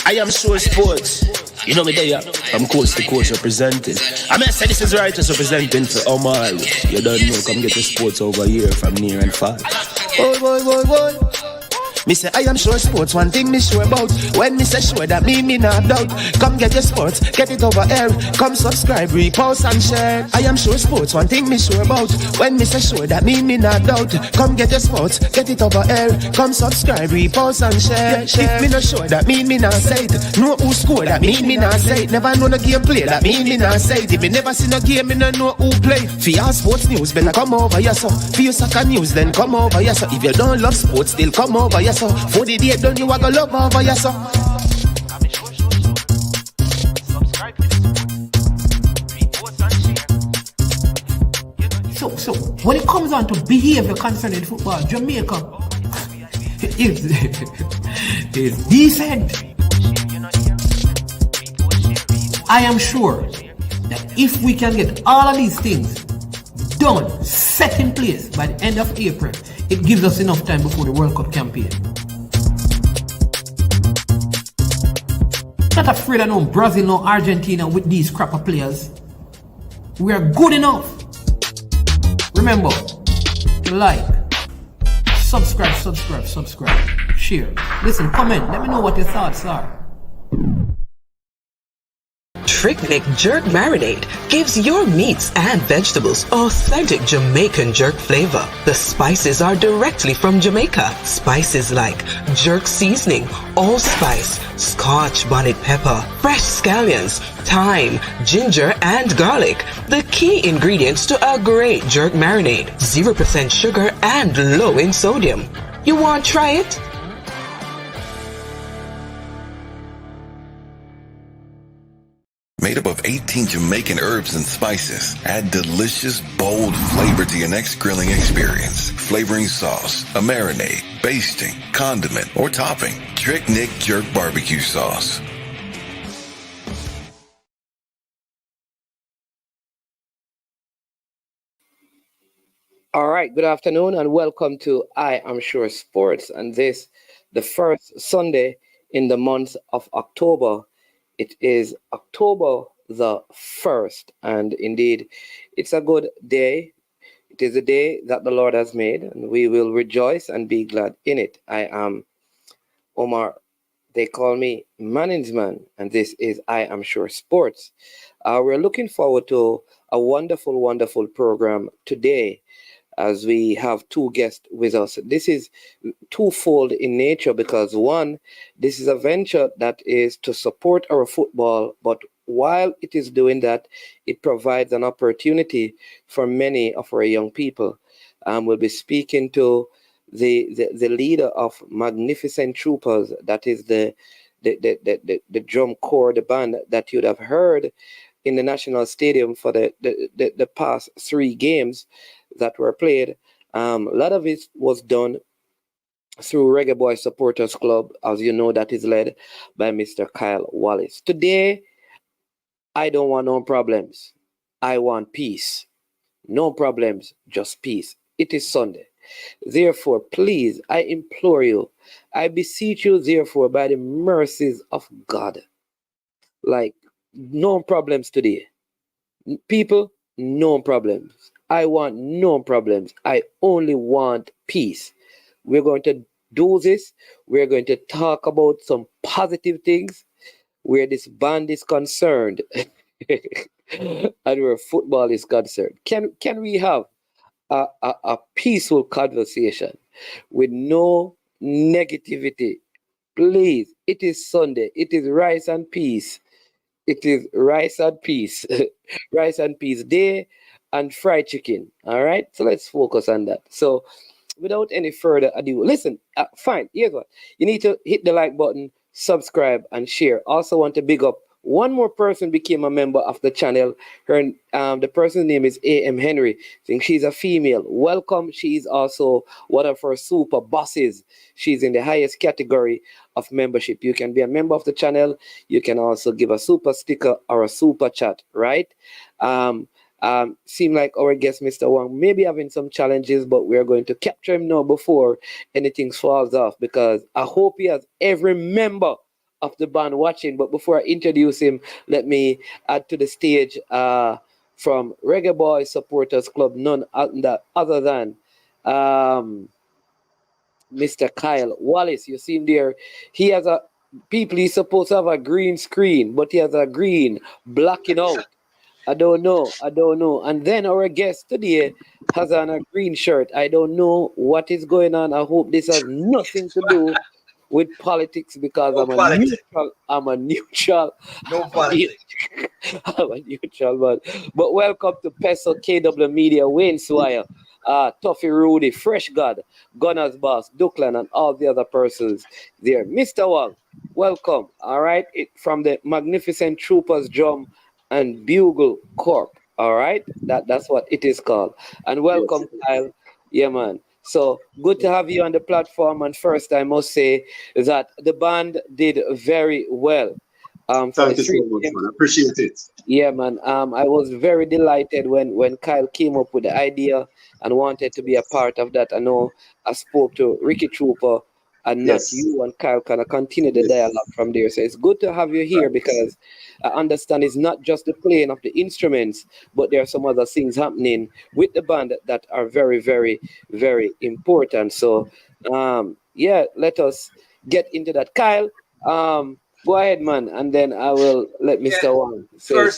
I am sure sports. You know me there, I'm coast to coast representing. I mean, I say this is righteous representing for Omar. You don't know, come get the sports over here from near and far. Boy. Me say I am sure sports, one thing me sure about. When me say sure, that me not doubt. Come get your sports, get it over here. Come subscribe, repost and share. I am sure sports, one thing me sure about. When me say sure, that me not doubt. Come get your sports, get it over here. Come subscribe, repost and share. If me not sure, that me not say it. Know who score, that me not say it. Never know the game play, that me not say it. If me never seen a game, me not know who play. For your sports news, better come over here so. For your soccer news, then come over here so. If you don't love sports, still come over here so. For the day done, you are gonna love over your son. So when it comes on to behavior concerning football, Jamaica is decent. I am sure that if we can get all of these things done, set in place by the end of April, it gives us enough time before the World Cup campaign. Not afraid of no Brazil, no Argentina with these crap of players. We are good enough. Remember to like, subscribe, share. Listen, comment, let me know what your thoughts are. Trick Jerk Marinade gives your meats and vegetables authentic Jamaican jerk flavor. The spices are directly from Jamaica. Spices like jerk seasoning, allspice, Scotch bonnet pepper, fresh scallions, thyme, ginger, and garlic. The key ingredients to a great jerk marinade. 0% sugar and low in sodium. You want to try it? Made up of 18 Jamaican herbs and spices, add delicious, bold flavor to your next grilling experience. Flavoring sauce, a marinade, basting, condiment, or topping. Trick Nick Jerk Barbecue Sauce. All right, good afternoon and welcome to I Am Sure Sports, and this, the first Sunday in the month of October. It is October the 1st, and indeed, it's a good day. It is a day that the Lord has made, and we will rejoice and be glad in it. I am Omar. They call me Manning's Man, and this is I Am Sure Sports. We're looking forward to a wonderful, wonderful program today, as we have two guests with us. This is twofold in nature because one, this is a venture that is to support our football, but while it is doing that, it provides an opportunity for many of our young people. We'll be speaking to the leader of Magnificent Troopers, that is the drum corps, the band that you'd have heard in the National Stadium for the past 3 games that were played. A lot of it was done through Reggae Boyz Supporters Club, as you know, that is led by Mr. Kyle Wallace. Today, I don't want no problems. I want peace. No problems, just peace. It is Sunday. Therefore, please, I implore you, I beseech you, therefore, by the mercies of God, like, no problems today. People, no problems. I want no problems. I only want peace. We're going to do this. We're going to talk about some positive things where this band is concerned and where football is concerned. Can we have a peaceful conversation with no negativity? Please, it is Sunday. It is rice and peace. It is rice and peace. Rice and peace day and fried chicken. All right? So let's focus on that. So without any further ado, listen, fine. Here's what. You need to hit the like button, subscribe, and share. Also want to big up one more person became a member of the channel. The person's name is A.M. Henry. I think she's a female. Welcome. She is also one of our super bosses. She's in the highest category of membership. You can be a member of the channel. You can also give a super sticker or a super chat, right? Seem like our guest, Mr. Wong, may be having some challenges, but we're going to capture him now before anything falls off, because I hope he has every member of the band watching. But before I introduce him, let me add to the stage from Reggae Boyz Supporters Club, none other than Mr. Kyle Wallace. You see him there. He has a people. He's supposed to have a green screen, but he has a green blocking out. I don't know. And then our guest today has on a green shirt. I don't know what is going on. I hope this has nothing to do with politics because No I'm a politics. neutral. I'm a neutral. No politics. I'm a neutral man. But welcome to Peso KW Media, Wayne Swire, Tuffy Rudy, Fresh God, Gunners Boss, Duckland, and all the other persons there. Mr. Wong, welcome. All right, from the Magnificent Troopers Drum and Bugle Corp. All right, that's what it is called. And welcome, Kyle. Yeah, man. So good to have you on the platform. And first, I must say that the band did very well. Thank you so much, man. I appreciate it. Yeah, man. I was very delighted when Kyle came up with the idea and wanted to be a part of that. I know I spoke to Ricky Trooper and not you, and Kyle kind of continue the dialogue from there. So it's good to have you here because I understand it's not just the playing of the instruments, but there are some other things happening with the band that are very, very, very important. So, yeah, let us get into that. Kyle, go ahead, man, and then I will let Mr. Wong say.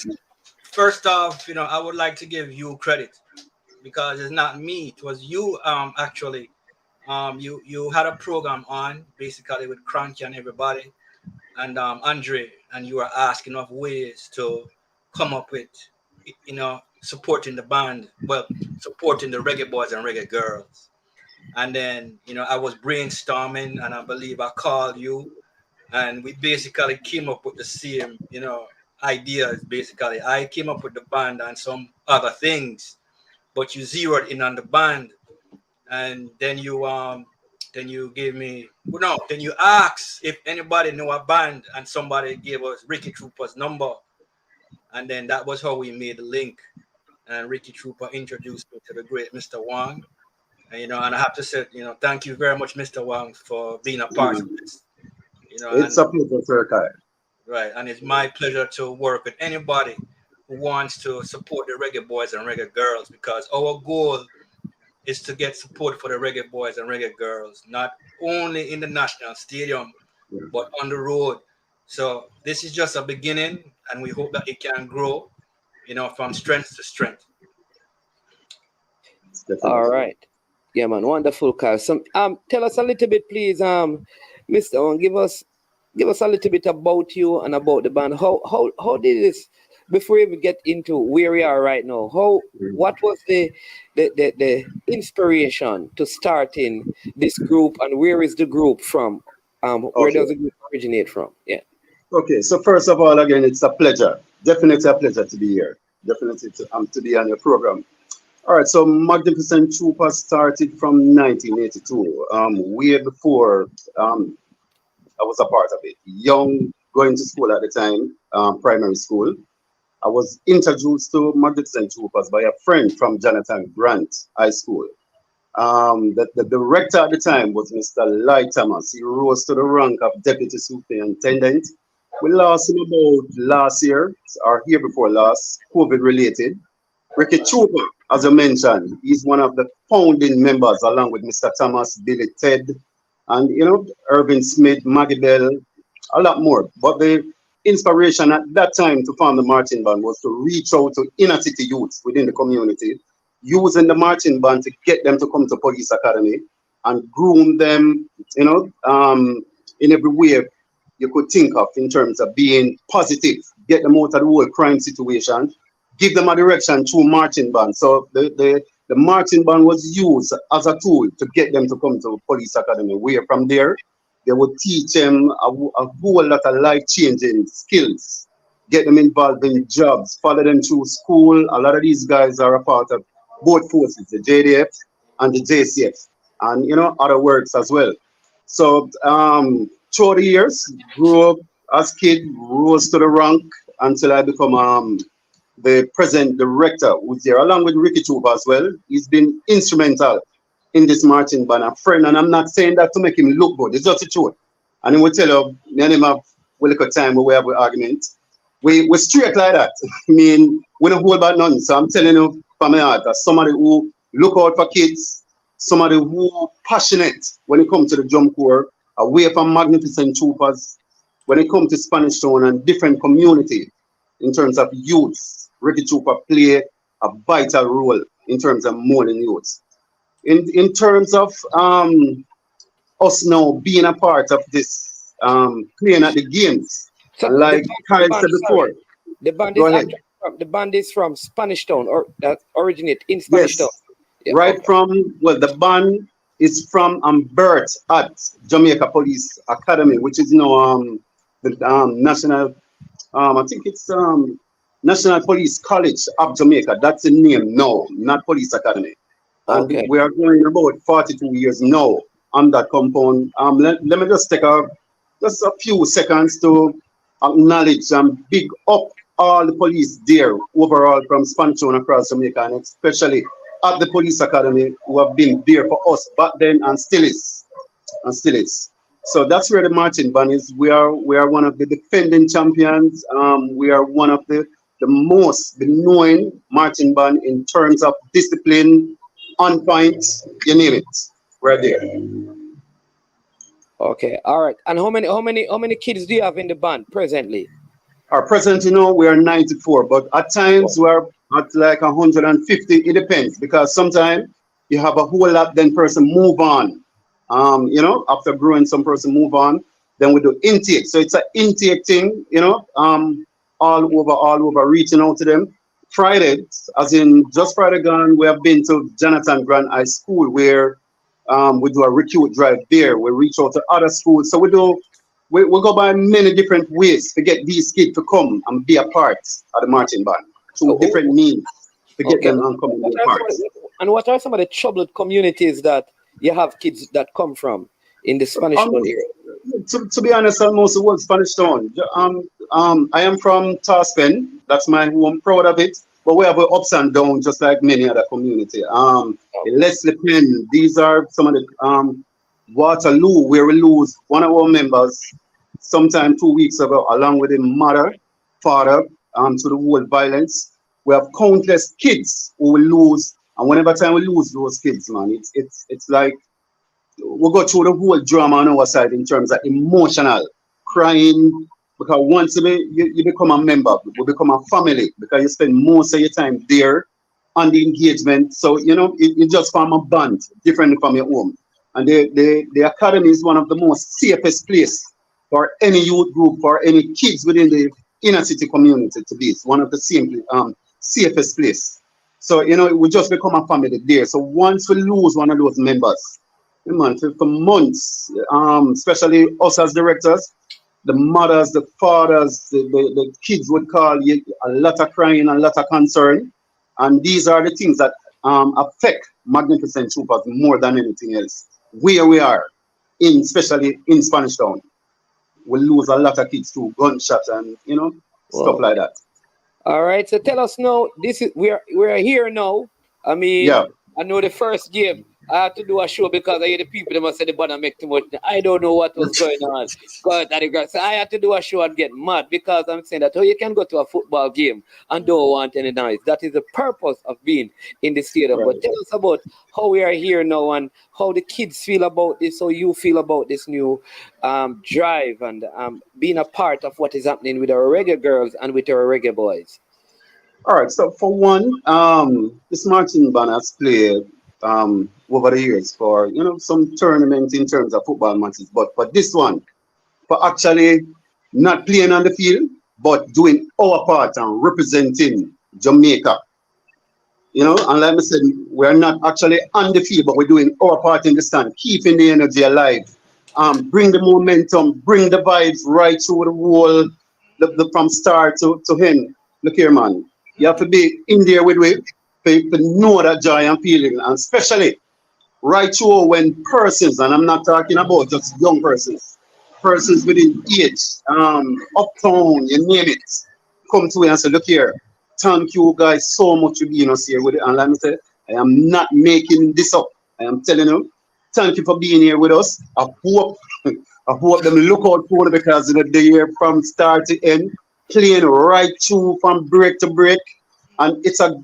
First off, I would like to give you credit because it's not me. It was you, actually. You had a program on basically with Cranky and everybody, and Andre, and you were asking of ways to come up with, supporting the band, supporting the Reggae Boys and Reggae Girls. And then, I was brainstorming, and I believe I called you, and we basically came up with the same, ideas. Basically, I came up with the band and some other things, but you zeroed in on the band. And then you gave me then you asked if anybody knew a band, and somebody gave us Ricky Trooper's number, and then that was how we made the link. And Ricky Trooper introduced me to the great Mr. Wong, and and I have to say, thank you very much, Mr. Wong, for being a part of this. It's a pleasure, sir, Kyle. Right, and it's my pleasure to work with anybody who wants to support the Reggae Boys and Reggae Girls, because our goal is to get support for the Reggae Boys and Reggae Girls, not only in the National Stadium, but on the road. So this is just a beginning, and we hope that it can grow, from strength to strength. All right. Yeah, man. Wonderful, Kyle. Tell us a little bit, please, Mr. Wong, give us a little bit about you and about the band. How did this, before we get into where we are right now, what was the inspiration to starting this group, and where is the group from? Where does the group originate from? Yeah. Okay, so first of all, again, it's a pleasure. Definitely a pleasure to be here. Definitely to be on your program. All right, so Magnificent Trooper started from 1982, way before I was a part of it. Young, going to school at the time, primary school. I was introduced to Magnificent Troopers by a friend from Jonathan Grant High School. The director at the time was Mr. Lloyd Thomas. He rose to the rank of deputy superintendent. We lost him about last year, or year before last, COVID related. Ricky Trooper, as I mentioned, he's one of the founding members, along with Mr. Thomas, Billy Ted, and Irvin Smith, Maggie Bell, a lot more. But the inspiration at that time to form the marching band was to reach out to inner city youths within the community, using the marching band to get them to come to police academy and groom them, in every way you could think of in terms of being positive, get them out of the whole crime situation, give them a direction through marching band. So the marching band was used as a tool to get them to come to police academy, where from there they would teach them a whole lot of life-changing skills, get them involved in jobs, follow them through school. A lot of these guys are a part of both forces, the JDF and the JCF, and other works as well. So through the years, grew up as kid, rose to the rank until I become the present director, who's there along with Ricky Trooper as well. He's been instrumental in this marching band, a friend, and I'm not saying that to make him look good. It's just the truth. And he will tell you, me and him have we look at time where we have an argument. We straight like that. I mean, we don't hold back nothing. So I'm telling you from my heart that somebody who look out for kids, somebody who passionate when it comes to the drum corps, away from Magnificent Troopers, when it comes to Spanish Town and different community in terms of youth, Reggae Trooper play a vital role in terms of molding youth. In terms of us now being a part of this, playing at the games, So like Kyle said before. The band Go is ahead. actually the band is from Spanish Town, or that originate in Spanish Yes, Town. Yeah, right okay. from, well, the band is from birth at Jamaica Police Academy, which is now the national, I think it's National Police College of Jamaica. That's the name now, not Police Academy. And Okay. we are going about 42 years now on that compound. Let me just take just a few seconds to acknowledge and big up all the police there overall from Spanish Town across Jamaica, and especially at the Police Academy, who have been there for us back then and still is. So that's where the marching band is. We are one of the defending champions. We are one of the most known marching band in terms of discipline, on point, you name it, right there. Okay. All right. And how many kids do you have in the band presently? Our present, we are 94, but at times we are at like 150. It depends, because sometimes you have a whole lot, then person move on. After growing, some person move on. Then we do intake. So it's an intake thing, all over, reaching out to them. Friday, as in just Friday gone, we have been to Jonathan Grant High School, where we do a recruit drive there. We reach out to other schools. So we go by many different ways to get these kids to come and be a part of the marching band, through different means to get them and come and be a part. And what are some of the troubled communities that you have kids that come from in the Spanish Town area? To be honest, almost the whole Spanish Town. I am from Taspen. That's my home. I'm proud of it. But we have ups and downs, just like many other community. Leslie Penn. These are some of the Waterloo, where we lose one of our members sometime 2 weeks ago, along with his mother, father, to the whole violence. We have countless kids who we lose, and whenever time we lose those kids, man, it's like we go through the whole drama on our side in terms of emotional, crying, because once you become a member, you become a family, because you spend most of your time there on the engagement. So, you just form a band different from your home. And the academy is one of the most safest place for any youth group, for any kids within the inner city community to be. It's one of the safest place. So, we just become a family there. So once we lose one of those members, for months, especially us as directors, the mothers, the fathers, the kids would call you, a lot of crying, a lot of concern. And these are the things that affect Magnificent Troopers more than anything else. Where we are, especially in Spanish Town, we lose a lot of kids through gunshots and stuff like that. All right. So tell us now. We're here now. I mean, Yeah. I know the first game I had to do a show because I hear the people they must say the banner make too much. I don't know what was going on. So I had to do a show and get mad because I'm saying that you can go to a football game and don't want any noise. That is the purpose of being in the stadium. Right. But tell us about how we are here now and how the kids feel about this, how you feel about this new drive and being a part of what is happening with our reggae girls and with our reggae boys. All right. So for one, this marching band has played over the years for some tournaments in terms of football matches, but for this one, for actually not playing on the field, but doing our part and representing Jamaica. And like I said, we're not actually on the field, but we're doing our part in the stand, keeping the energy alive, bring the momentum, bring the vibes right through the whole, from start to end. Look here, man, you have to be in there with to know that joy and feeling, and especially right through when persons, and I'm not talking about just young persons within age, uptown, you name it, come to you and say, look here, thank you guys so much for being us here with it. And let me say, I am not making this up. I am telling you, thank you for being here with us. I I hope them look out for it because the year from start to end, playing right through from break to break. And it's a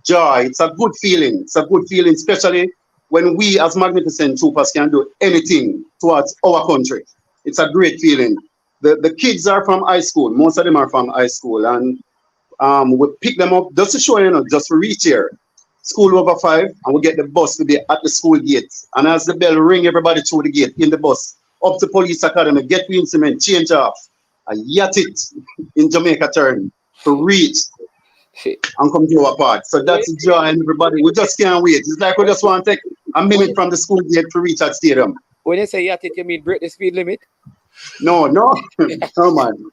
joy. It's a good feeling. It's a good feeling, especially when we as Magnificent Troopers can do anything towards our country. It's a great feeling. The kids are from high school. Most of them are from high school. And we pick them up just to show, just to reach here. School over 5, and we get the bus to be at the school gate. And as the bell ring, everybody through the gate in the bus, up to police academy, get the instrument, change off, and yacht it in Jamaica turn to reach and come to our part. So that's the joy, and everybody, we just can't wait. It's like we just want to take a minute from the school gate to reach that stadium. When you say yacht it, you mean break the speed limit? No, no, man.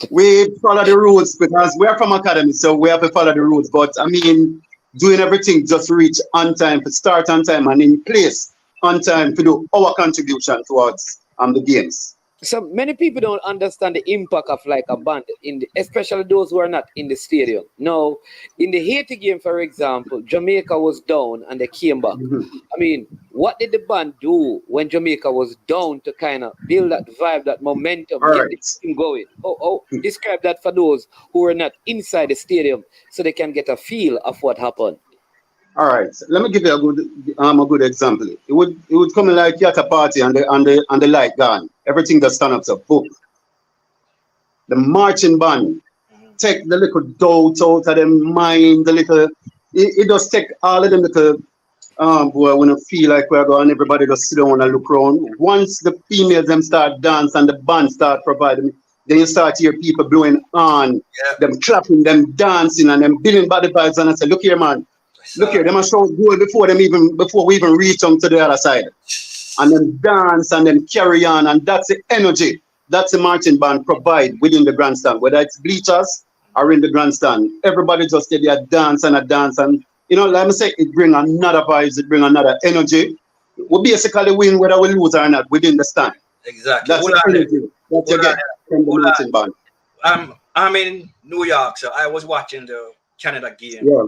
We follow the rules because we're from academy, so we have to follow the rules. But I mean, doing everything just to reach on time, to start on time, and in place on time to do our contribution towards the games. So many people don't understand the impact of like a band, especially those who are not in the stadium. Now, in the Haiti game, for example, Jamaica was down and they came back. I mean, what did the band do when Jamaica was down to kind of build that vibe, that momentum, get the team going? Describe that for those who are not inside the stadium so they can get a feel of what happened. All right, let me give you a good example. It would come like you at a party and the light gone. Everything just stand up, so boom. The marching band take the little doubt out of them mind, the little. It does take all of them little. Boy, when I feel like we're going, everybody just sit down and look around. Once the females them start dance and the band start providing, then you start to hear people blowing on, them clapping, them dancing, and them building body vibes. And I say, look here, man. Look here, they must show goal before we even reach them to the other side. And then dance and then carry on. And that's the energy that's the marching band provide within the grandstand. Whether it's bleachers or in the grandstand. Everybody just get their dance and a dance. And like I say, it bring another vibes, it bring another energy. We basically win whether we lose or not within the stand. Exactly. That's the energy that you get from the marching band. I'm in New York, so I was watching the Canada game. Yeah.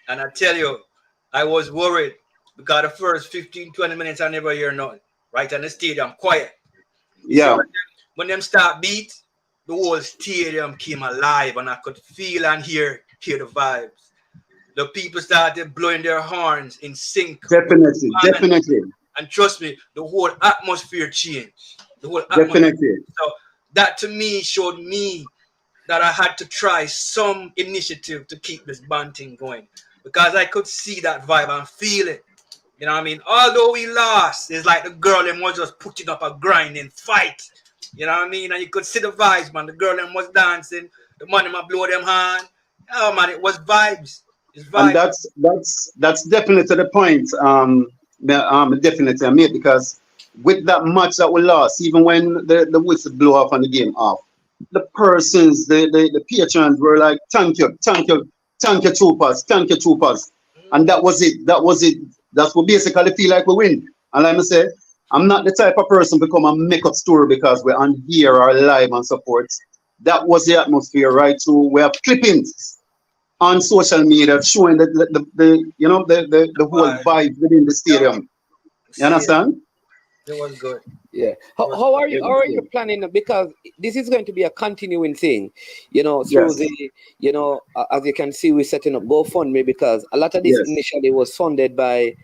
And I tell you, I was worried because the first 15, 20 minutes I never hear nothing. Right in the stadium, quiet. Yeah. So when them start beat, the whole stadium came alive and I could feel and hear the vibes. The people started blowing their horns in sync. Definitely. And trust me, the whole atmosphere changed. Definitely. So that to me showed me that I had to try some initiative to keep this band thing going. Because I could see that vibe and feel it. You know what I mean? Although we lost, it's like the girl them was just putting up a grinding fight. You know what I mean? And you could see the vibes, man. The girl them was dancing. The man them blow them hand. Oh man, it was vibes. It's vibes. And that's definitely the point. Definitely I made, because with that match that we lost, even when the whistle blew off and the game off, the persons, the patrons were like, thank you, troopers, and that was it. That's what basically feel like we win. And like I say, I'm not the type of person to come and make up story because we're on here or live and support. That was the atmosphere, right? So we have clippings on social media showing the whole vibe within the stadium. You understand? It was good. Yeah. How are you planning? Because this is going to be a continuing thing, through the, as you can see, we're setting up GoFundMe because a lot of this initially was funded by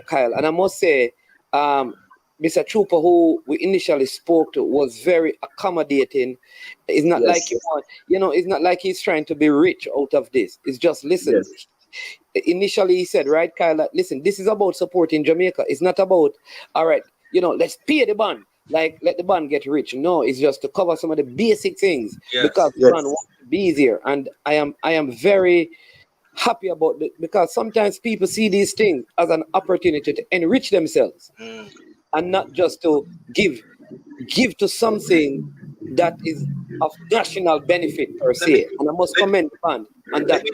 Kyle. And I must say, Mr. Trooper, who we initially spoke to, was very accommodating. It's not like it's not like he's trying to be rich out of this. It's just, listen. Yes. Initially, he said, right, Kyle, that, listen, this is about supporting Jamaica. It's not about, all right, let's pay the band, like let the band get rich. No, it's just to cover some of the basic things because the band wants to be easier. And I am very happy about it because sometimes people see these things as an opportunity to enrich themselves and not just to give to something that is of national benefit per se. And I must commend the band on that.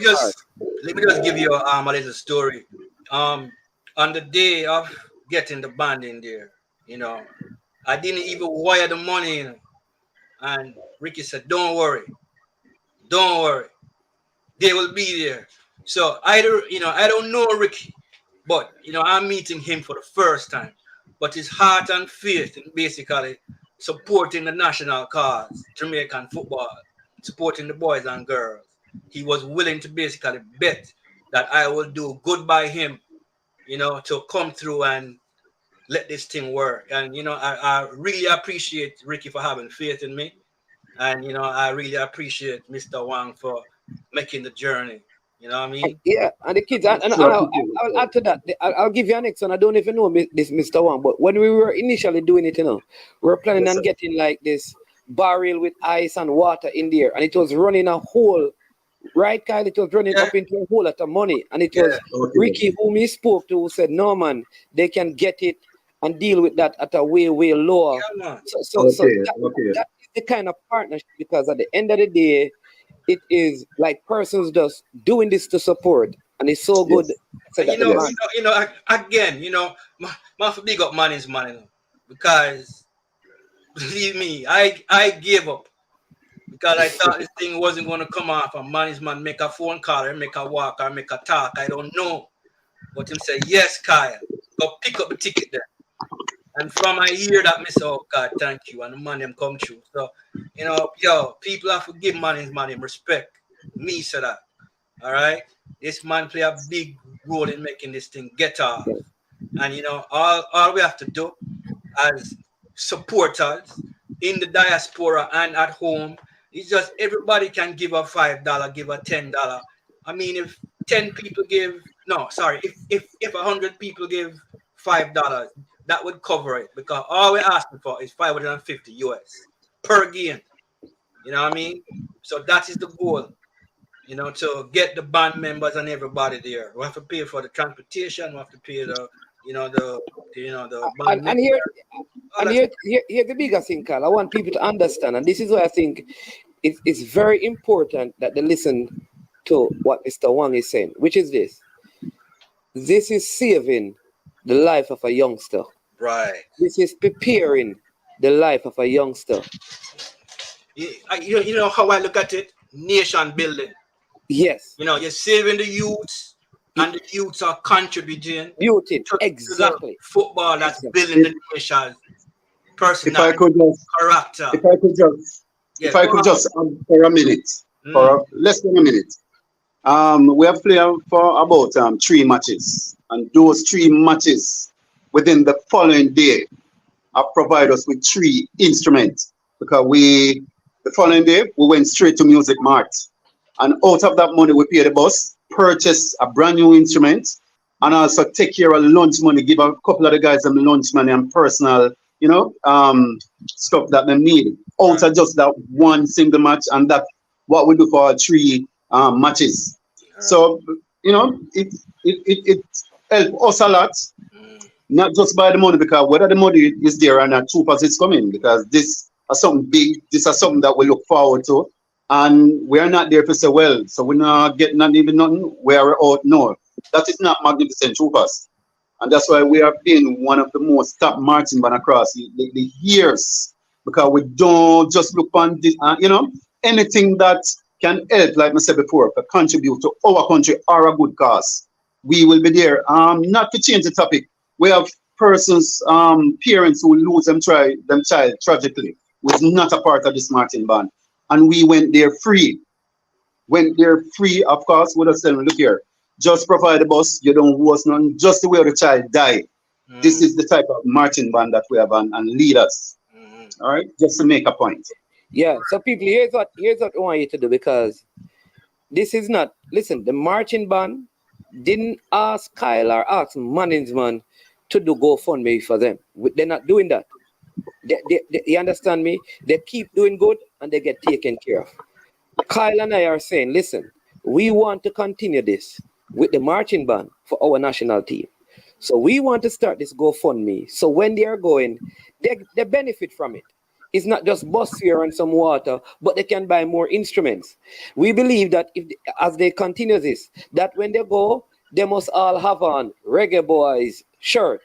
Let me just give you a little story. On the day of getting the band in there, I didn't even wire the money in. And Ricky said, don't worry. They will be there. So I don't know Ricky, but I'm meeting him for the first time. But his heart and faith basically supporting the national cause, Jamaican football, supporting the boys and girls. He was willing to basically bet that I will do good by him, to come through and let this thing work. And I really appreciate Ricky for having faith in me. And I really appreciate Mr. Wang for making the journey. You know what I mean? Yeah, and the kids, and I'll add to that. I'll give you an next one. I don't even know this Mr. Wang, but when we were initially doing it, we were planning on getting like this barrel with ice and water in there, and it was running a hole, right, Kyle? It was running up into a whole lot of money, and it was Ricky whom he spoke to who said, "No, man, they can get it and deal with that at a way lower." Yeah, So that is the kind of partnership, because at the end of the day, it is like persons just doing this to support, and it's so good. Again, my for big up man is money, because believe me, I gave up because I thought this thing wasn't going to come off. And man is man make a phone call or make a walk or make a talk. I don't know, but him say yes, Kyle, go pick up the ticket there. And from I hear that, I say, oh God, thank you. And the man them come true. So, people have to give man his money, respect. Me say that. All right. This man play a big role in making this thing get off. And all we have to do as supporters in the diaspora and at home is just everybody can give a $5, give a $10. I mean, if 10 people if 100 people give $5, that would cover it, because all we're asking for is 550 US per game. You know what I mean? So that is the goal, to get the band members and everybody there. We have to pay for the transportation. We have to pay the band and here's the biggest thing, Carl. I want people to understand, and this is why I think it's very important that they listen to what Mr. Wang is saying, which is this. This is saving the life of a youngster. Right. This is preparing the life of a youngster. You know how I look at it? Nation building. Yes. You're saving the youths, and the youths are contributing to exactly the football that's building the nation. Personality, character. If I could just for a minute, for less than a minute. We have played for about 3 matches, and those 3 matches within the following day have provided us with 3 instruments, because the following day we went straight to Music Mart, and out of that money we paid the bus, purchase a brand new instrument, and also take care of lunch money, give a couple of the guys some lunch money and personal stuff that they need out of just that one single match, and that what we do for our 3 matches. So it helped us a lot, not just by the money, because whether the money is there or not, troopers is coming, because this is something big. This is something that we look forward to, and we are not there to say, well, so we're not getting nothing. We are out. No, that is not Magnificent Troopers, and that's why we are being one of the most top marching band across the years, because we don't just look on this, anything that can help, like I said before, to contribute to our country or a good cause. We will be there. Not to change the topic, we have persons, parents who lose them child tragically, was not a part of this marching band. And we went there free. Of course, we just tell them, look here, just provide the bus, you don't owe us none, just the way the child died. This is the type of marching band that we have and leaders. All right, just to make a point. Yeah, so people, here's what I want you to do, because this is not, listen, the marching band didn't ask Kyle or ask management to do GoFundMe for them. They're not doing that. You understand me? They keep doing good and they get taken care of. Kyle and I are saying, listen, we want to continue this with the marching band for our national team. So we want to start this GoFundMe. So when they are going, they benefit from it. It's not just bus fare and some water, but they can buy more instruments. We believe that as they continue this, that when they go, they must all have on Reggae Boyz shirt,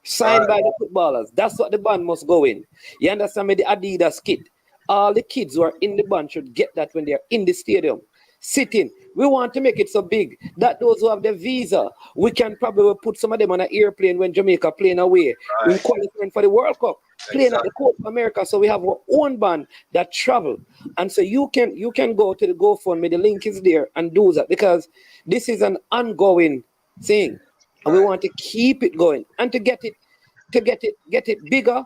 signed by the footballers. That's what the band must go in. You understand me? The Adidas kit. All the kids who are in the band should get that when they are in the stadium. sitting. We want to make it so big that those who have the visa, we can probably put some of them on an airplane when Jamaica playing away. Right. We qualifying for the World Cup, playing at Exactly. the Copa America. So we have our own band that travel. And so you can go to the GoFundMe, the link is there, and do that because this is an ongoing thing. And we Right. want to keep it going and to get it bigger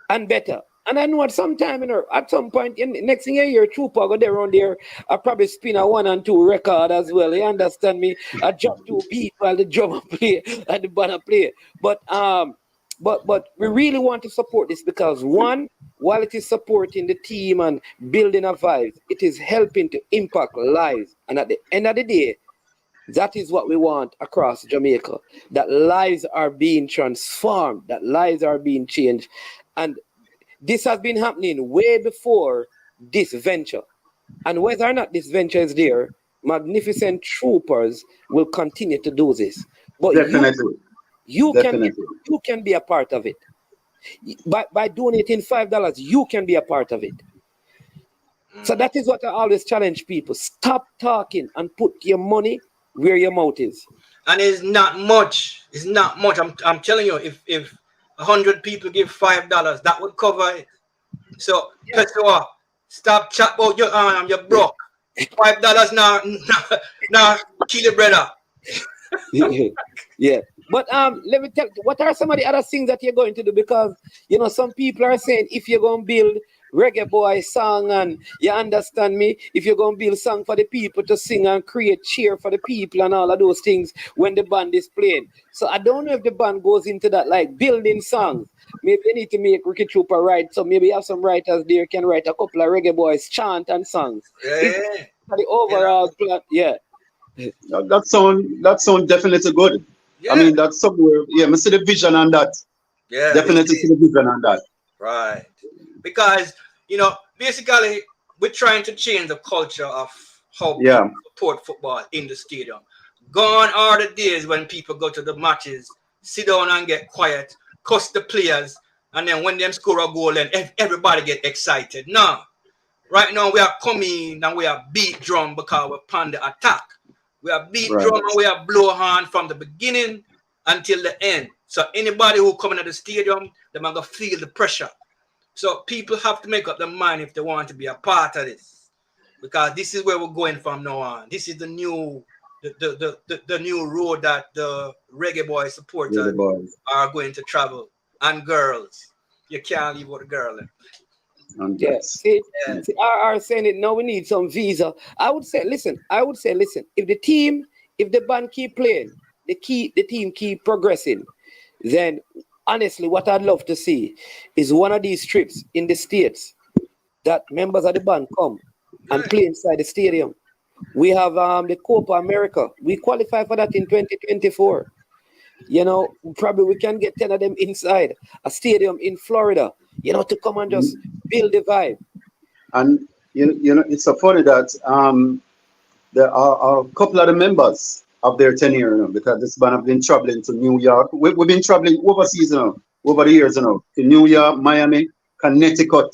and better. And I know at some time, at some point, next thing you hear, Trooper go there around there, I probably spin a 1 and 2 record as well. You understand me? I drop 2 beats while the drummer play and the band play. But we really want to support this because one, while it is supporting the team and building a vibe, it is helping to impact lives. And at the end of the day, that is what we want across Jamaica. That lives are being transformed, that lives are being changed. And this has been happening way before this venture. And whether or not this venture is there, magnificent troopers will continue to do this. But Definitely. you Definitely. can be a part of it. By donating $5, you can be a part of it. So that is what I always challenge people. Stop talking and put your money where your mouth is. And it's not much. It's not much. I'm telling you, if 100 people give $5, that would cover it. So, Petro, stop chat about your broke. $5 now kill your brother. Yeah. But let me tell you, what are some of the other things that you're going to do? Because some people are saying if you're going to build Reggae Boyz song, and you understand me, if you're going to build song for the people to sing and create cheer for the people and all of those things when the band is playing. So I don't know if the band goes into that, like building songs. Maybe they need to make Ricky Trooper write. So maybe have some writers there can write a couple of Reggae Boyz chant and songs. Yeah. For the overall plan, yeah. That sound definitely good. Yeah. I mean, that's somewhere. Yeah, I see the vision on that. Yeah. Definitely see the vision on that. Right. Because, basically, we're trying to change the culture of how people support football in the stadium. Gone are the days when people go to the matches, sit down and get quiet, cuss the players, and then when them score a goal, then everybody get excited. No. Right now, we are coming and we are beat drum because we're upon the attack. We are beat drum and we are blow horn from the beginning until the end. So anybody who coming to the stadium, they're going to feel the pressure. So people have to make up their mind if they want to be a part of this, because this is where we're going from now on. This is the new new road that the Reggae Boyz supporters are going to travel. And girls, you can't leave with a girl. Yeah. See, are saying it now. We need some visa. I would say, listen. If the band keep playing, the team keep progressing, then honestly, what I'd love to see is one of these trips in the States that members of the band come and play inside the stadium. We have the Copa America. We qualify for that in 2024. Probably we can get 10 of them inside a stadium in Florida, to come and just build the vibe. And, it's so funny that there are a couple of the members of their tenure, because this band have been traveling to New York. We've been traveling overseas over the years, to New York, Miami, Connecticut.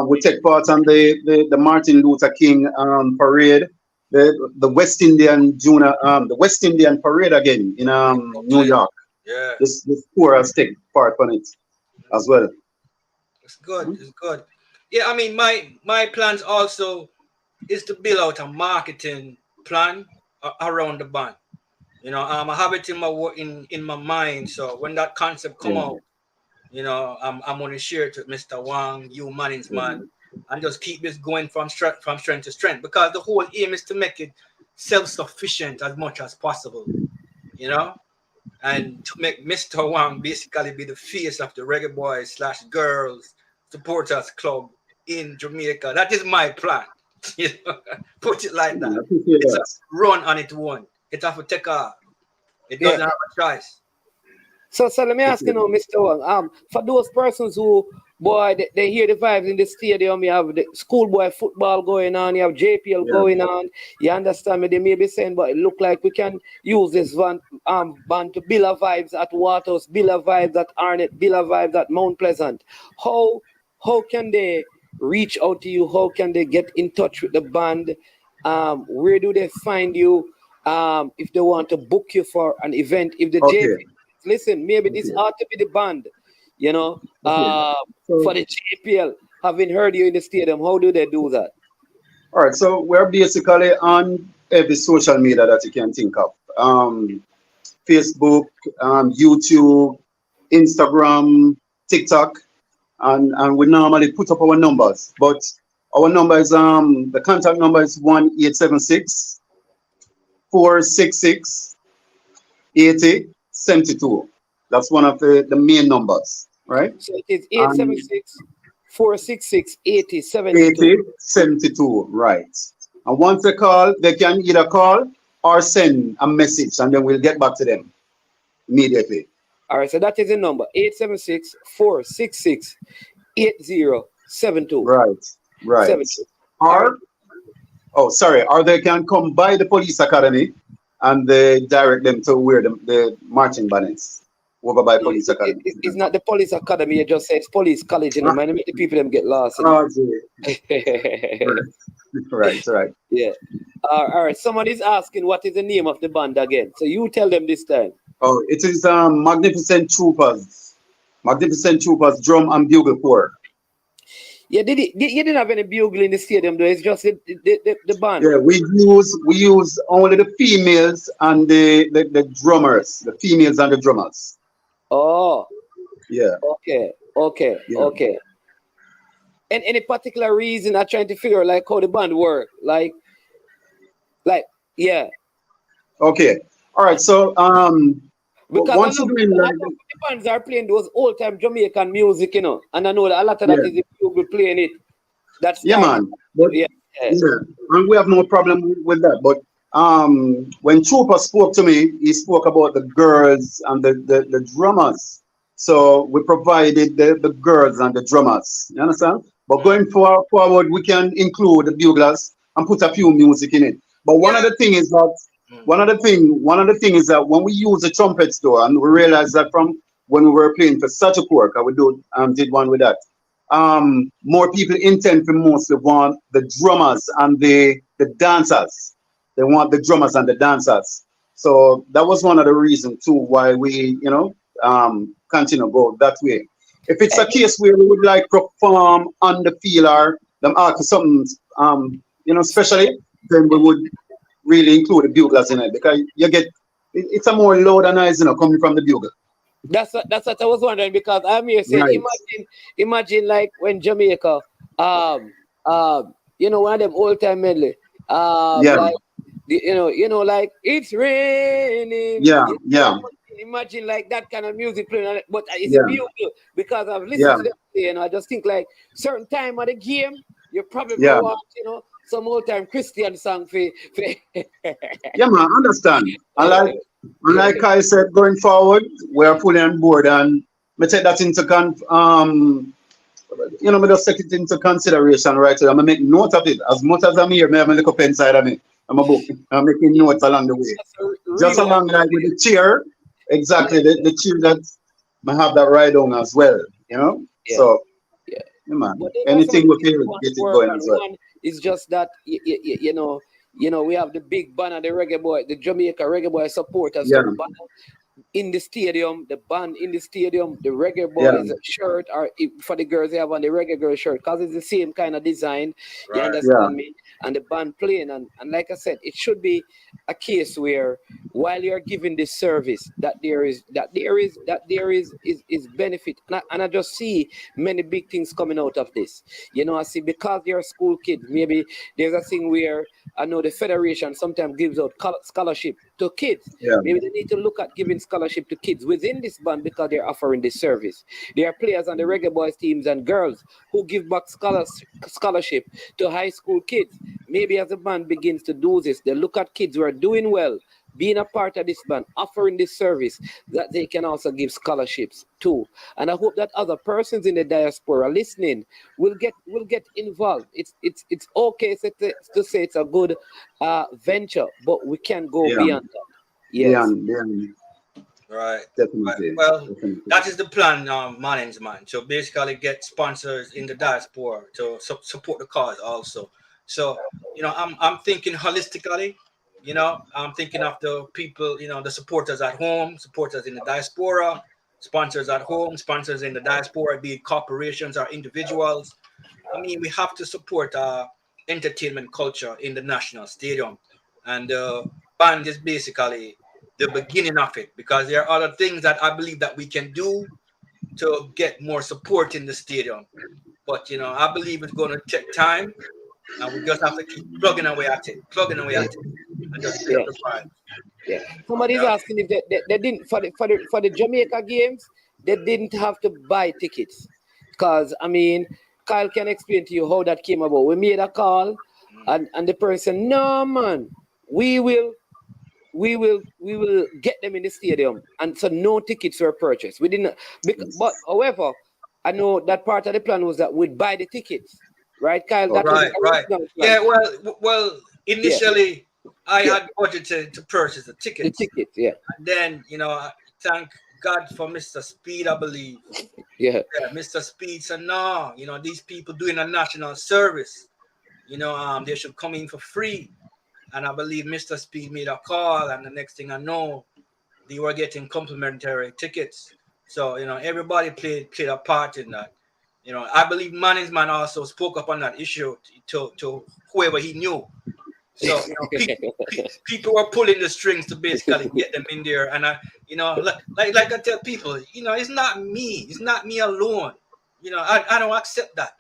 We take part on the Martin Luther King parade, the West Indian the West Indian parade again in New York. Yeah. This tour has taken part on it as well. It's good. It's good. Yeah, I mean, my plans also is to build out a marketing plan around the band. I have it in my mind. So when that concept come out, I'm going to share it with Mr. Wong, you Manning's man, and just keep this going from strength to strength. Because the whole aim is to make it self-sufficient as much as possible, and to make Mr. Wong basically be the face of the Reggae Boyz / girls supporters club in Jamaica. That is my plan. Put it like that. It's a run on its own. It have to take off. It doesn't have a choice. So let me ask you now, Mr. Wong. For those persons who, they hear the vibes in the stadium, you have the schoolboy football going on, you have JPL going on, you understand me? They may be saying, but it look like we can use this band to build a vibes at Waters, build a vibes at Arnett, build a vibes at Mount Pleasant. How can they reach out to you? How can they get in touch with the band? where do they find you? If they want to book you for an event, if the Okay. JP, listen, maybe this ought to be the band, you know, Okay. for the JPL. Having heard you in the stadium, how do they do that? All right, so we're basically on every social media that you can think of. Facebook, YouTube, Instagram, TikTok, and we normally put up our numbers. But our number is the contact number is 1-876 466 8072. That's one of the main numbers, right? So it is And 876 466 8072. 8072, right. And once they call, they can either call or send a message, and then we'll get back to them immediately. All right, so that is the number 876 466 8072. Right, right. 72. Or, oh, sorry, or they can come by the police academy and they direct them to where the marching band is. Over by police academy. It's not the police academy, you just say it's police college, and man, make the people them get lost. Oh, right, right. Yeah. All right, someone is asking what is the name of the band again. So you tell them this time. Oh, it is Magnificent Troopers. Magnificent Troopers Drum and Bugle Corps. Yeah, you didn't have any bugle in the stadium though. It's just the band. Yeah, we use only the females and the drummers. The females and the drummers. Oh. Yeah. Okay. And any particular reason I'm trying to figure out like how the band work? Like yeah. Okay. All right. So because once I know again, the bands are playing those old time Jamaican music, you know, and I know that a lot of that is the bugle playing it. That's man. But, yeah. And we have no problem with that. But when Trooper spoke to me, he spoke about the girls and the drummers. So we provided the girls and the drummers. You understand? But going forward, we can include the buglers and put a few music in it. But one of the thing is that is that when we use the trumpets though, and we realized that from when we were playing for such a cork, we did one with that. More people intend to mostly want the drummers and the dancers. They want the drummers and the dancers. So that was one of the reasons too why we, continue to go that way. If it's a case where we would like perform on the field or them ask something, especially, then we would really include the buglers in it because you get it's a more louder noise, coming from the bugle. That's what I was wondering because I'm here saying, Right. imagine like when Jamaica, one of them old time medley, like like it's raining. Yeah. Imagine like that kind of music playing on it, but it's a bugle because I've listened to them. I just think like certain time of the game, you probably watch, some old time Christian song for. Yeah, man, understand. And like I said, going forward, we are fully on board, and me take that into me just take it into consideration, right? So I'm gonna make note of it. As much as I'm here, me have a little pen inside of me. I'm a book. I'm making notes along the way. Just along like with the chair, exactly the chair that I have that ride on as well. Yeah. So. Yeah, man. Anything we can get it going as well. It's just that we have the big banner, the Reggae Boy, the Jamaica Reggae Boy supporters. Yeah. So in the stadium, the band in the stadium, the Reggae Boys shirt, or for the girls they have on the Reggae Girl shirt, because it's the same kind of design. Right. You understand me? And the band playing, and like I said, it should be a case where while you're giving this service, that there is benefit. And I just see many big things coming out of this. I see because you're a school kid, maybe there's a thing where I know the federation sometimes gives out scholarship to kids. Yeah. Maybe they need to look at giving scholarship to kids within this band because they're offering this service. There are players on the Reggae Boys teams and girls who give back scholarship to high school kids. Maybe as the band begins to do this, they look at kids who are doing well, being a part of this band, offering this service, that they can also give scholarships too. And I hope that other persons in the diaspora listening will get involved. It's okay to say it's a good venture, but we can go beyond that. Yes. Beyond. Right. Definitely. Right. Well, Definitely. That is the plan, management. So basically get sponsors in the diaspora to support the cause also. So, I'm thinking holistically. I'm thinking of the people, the supporters at home, supporters in the diaspora, sponsors at home, sponsors in the diaspora, be it corporations or individuals. I mean, we have to support entertainment culture in the national stadium, and band is basically the beginning of it, because there are other things that I believe that we can do to get more support in the stadium. But I believe it's going to take time, and we just have to keep plugging away at it, and just build Yeah, up the vibe. yeah. Somebody's Yeah. asking if they didn't for the Jamaica games, they didn't have to buy tickets. Because I mean, Kyle can explain to you how that came about. We made a call, and the person, no man, we will we will get them in the stadium, and so no tickets were purchased. We didn't, but however, I know that part of the plan was that we'd buy the tickets, right, Kyle? That was the Right, right. original plan. Yeah, well, Yeah, initially I yeah, had budgeted to purchase the the tickets, tickets. Yeah, and then thank God for Mr. Speed, I believe. yeah, Yeah, Mr. Speed said, no, these people doing a national service, they should come in for free. And I believe Mr. Speed made a call, and the next thing I know, they were getting complimentary tickets. So everybody played a part in that. I believe Manning's man also spoke up on that issue to whoever he knew. So people were pulling the strings to basically get them in there. And like I tell people, it's not me alone. I don't accept that.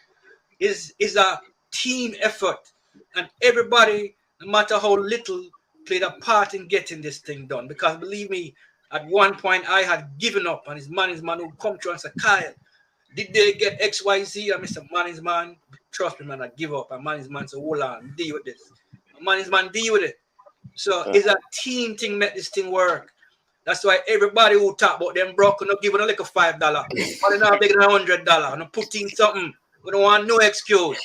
Is a team effort, and everybody, no matter how little, played a part in getting this thing done. Because believe me, at one point I had given up, and his man would come through and say, Kyle, did they get XYZ? And Mr. Man's man, trust me, man, I give up. And Man's man said, hold on, deal with this. And Man's man deal with it. So it's a team thing, make this thing work. That's why everybody who talk about them broke and give them like a $5, but they're not bigger than $100 and put in something. We don't want no excuse.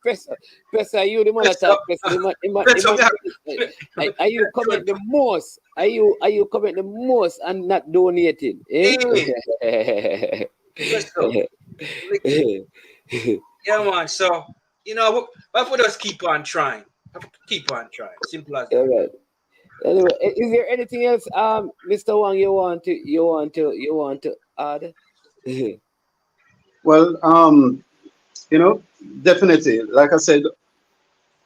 Professor, are you the man that talk? Are you comment the most? Are you comment the most and not donating? Eh? Yeah, man. So but we just keep on trying. Simple as that. All right. Anyway, is there anything else, Mr. Wang, you want to add? Well, definitely, like I said,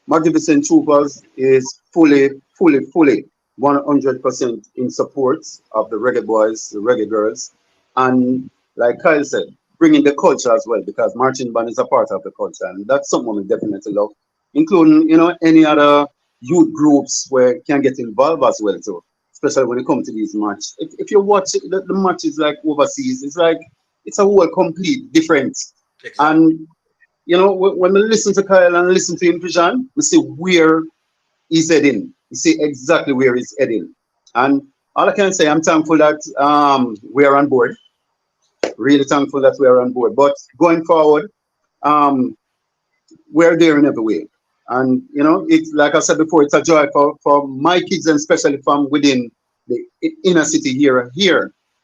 Magnificent Troopers is fully 100% in support of the Reggae Boys, the Reggae Girls, and like Kyle said, bringing the culture as well, because marching band is a part of the culture, and that's something we definitely love, including any other youth groups where you can get involved as well too, especially when it comes to these matches. If you watch it, the matches like overseas, it's a whole complete different. Exactly. And when we listen to Kyle and listen to him vision, we see where he's heading. We see exactly where he's heading. And all I can say, I'm thankful that we are on board. Really thankful that we are on board. But going forward, we're there in every way. And it's like I said before, it's a joy for my kids, and especially from within the inner city here.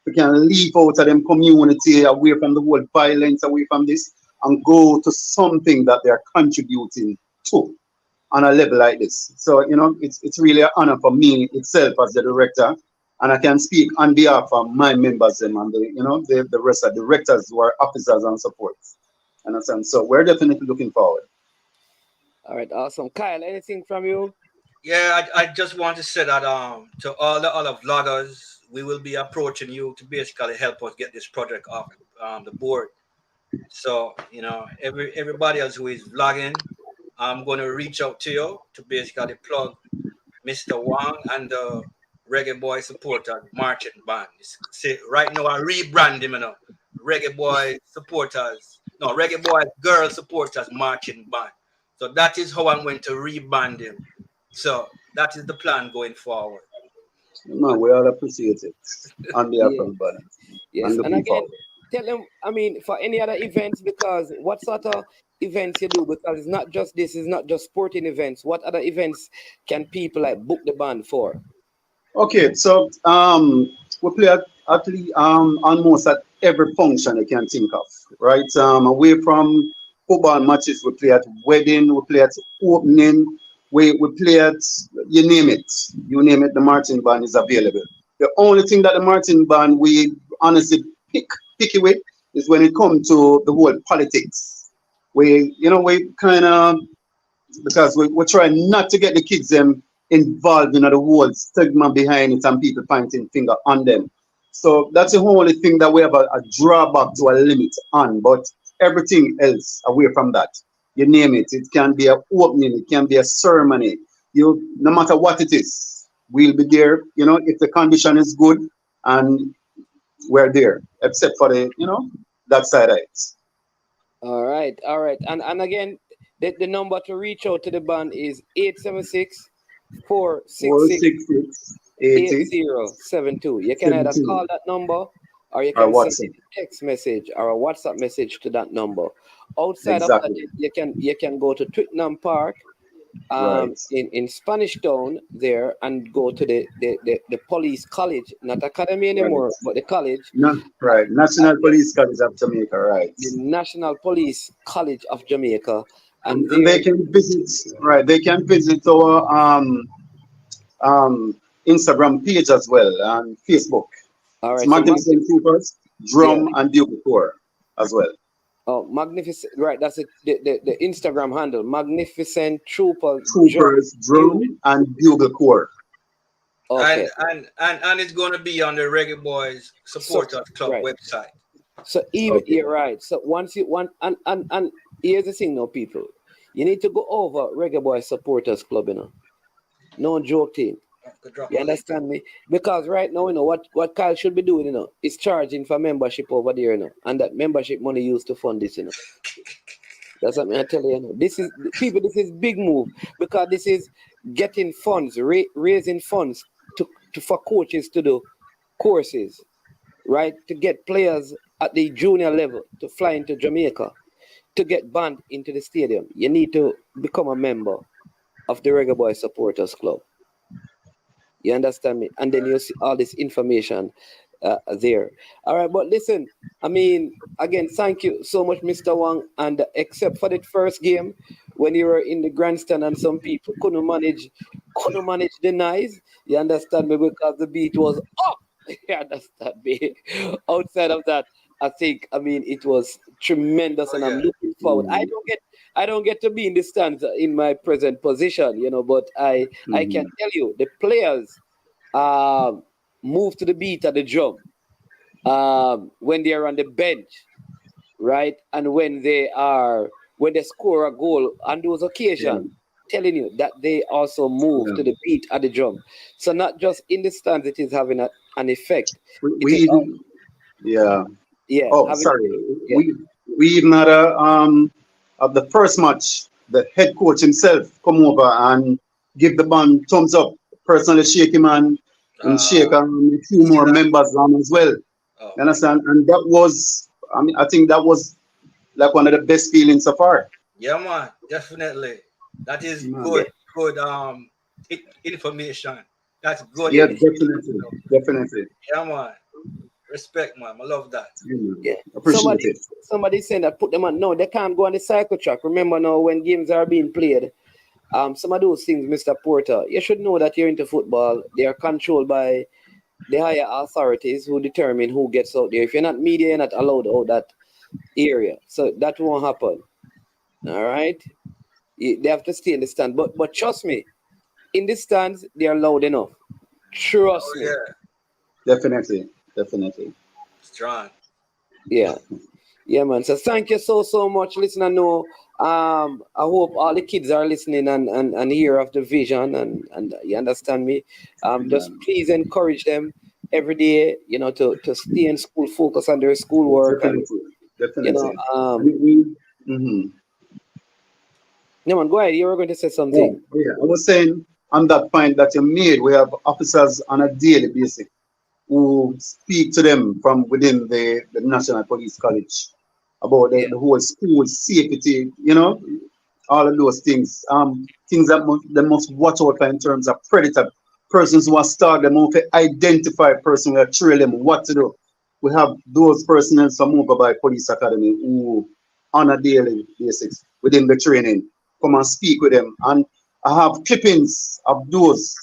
We can leave out of them community, away from the whole violence, away from this, and go to something that they're contributing to on a level like this. So it's really an honor for me itself as the director, and I can speak on behalf of my members and the rest of the directors who are officers and support. Understand? So we're definitely looking forward. All right, awesome. Kyle, anything from you? Yeah, I just want to say that to all the other vloggers, we will be approaching you to basically help us get this project off the board. So everybody else who is vlogging, I'm going to reach out to you to basically plug Mr. Wang and the Reggae Boy supporter marching band. See, right now I rebrand him, Reggae Boy supporters, no, Reggae Boy girl supporters marching band. So that is how I'm going to rebrand him. So that is the plan going forward. Man, we all appreciate it on behalf of the band. Yes, and again, tell them, for any other events, because what sort of events you do, because it's not just this, it's not just sporting events. What other events can people book the band for? Okay, so we play at almost at every function you can think of, right? Away from football matches, we play at wedding, we play at opening, we play at, you name it. You name it, the marching band is available. The only thing that the marching band we honestly picky with is when it comes to the whole politics. We kind of, because we're trying not to get the kids involved in the whole stigma behind it and people pointing finger on them. So that's the only thing that we have a drawback to a limit on. But everything else away from that, you name it. It can be an opening, it can be a ceremony. No matter what it is, we'll be there. If the condition is good, and we're there, except for that side of it. All right. And again, the number to reach out to the band is 876 466 8072. You can either call that number or you can send a text message or a WhatsApp message to that number. Outside of that, you can go to Twickenham Park in Spanish Town there and go to the police college, not academy anymore, but the college. National Police College of Jamaica, right. The National Police College of Jamaica. And they can visit our Instagram page as well and Facebook. All right. Magnificent Troopers, Drum and Bugle Corps as well. Oh, magnificent! Right, that's it. The Instagram handle, Magnificent Troopers, Drum and Bugle Corps. Okay. And it's going to be on the Reggae Boyz Supporters Club website. So you're right. So once you want, and here's the thing, now, people, you need to go over Reggae Boyz Supporters Club, No joke, team. You understand me? Because right now, what Kyle should be doing, is charging for membership over there, and that membership money used to fund this, That's what I tell you, This is big move, because this is getting funds, raising funds for coaches to do courses, right? To get players at the junior level to fly into Jamaica, to get band into the stadium. You need to become a member of the Reggae Boyz Supporters Club. You understand me? And then you see all this information there. All right, but listen, again, thank you so much, Mr. Wong. And except for that first game, when you were in the grandstand and some people couldn't manage the noise, you understand me, because the beat was up. You understand me? Outside of that, I think, it was tremendous, and I'm looking forward. I don't get to be in the stands in my present position, but I can tell you the players move to the beat of the drum when they are on the bench, right? And when they score a goal on those occasions, telling you that they also move to the beat of the drum. So not just in the stands, it is having an effect. We even had of the first match, the head coach himself come over and give the band thumbs up, personally shake him and shake a few more members on as well. You understand? And that was, I think that was like one of the best feelings so far. Yeah, man, definitely. That is good information. That's good. Yeah, definitely. Yeah, man. Respect, man. I love that. Yeah. Appreciate it. Somebody saying that put them on. No, they can't go on the cycle track. Remember now, when games are being played, some of those things, Mr. Porter, you should know that you're into football. They are controlled by the higher authorities who determine who gets out there. If you're not media, you're not allowed out that area. So that won't happen. All right? They have to stay in the stand. But trust me, in the stands, they are loud enough. Trust me. Yeah. Definitely. Strong. Yeah, man. So thank you so much. Listen, I know. I hope all the kids are listening and hear of the vision and you understand me. Just please encourage them every day, to stay in school, focus on their schoolwork. Definitely. No, man, go ahead. You were going to say something. I was saying on that point that you made, we have officers on a daily basis who speak to them from within the National Police College about the whole school safety, all of those things. Things that they must watch out for in terms of predator. Persons who are stalked, they must identify persons who are trail them, what to do. We have those personnel from over by Police Academy who on a daily basis within the training. Come and speak with them. And I have clippings of those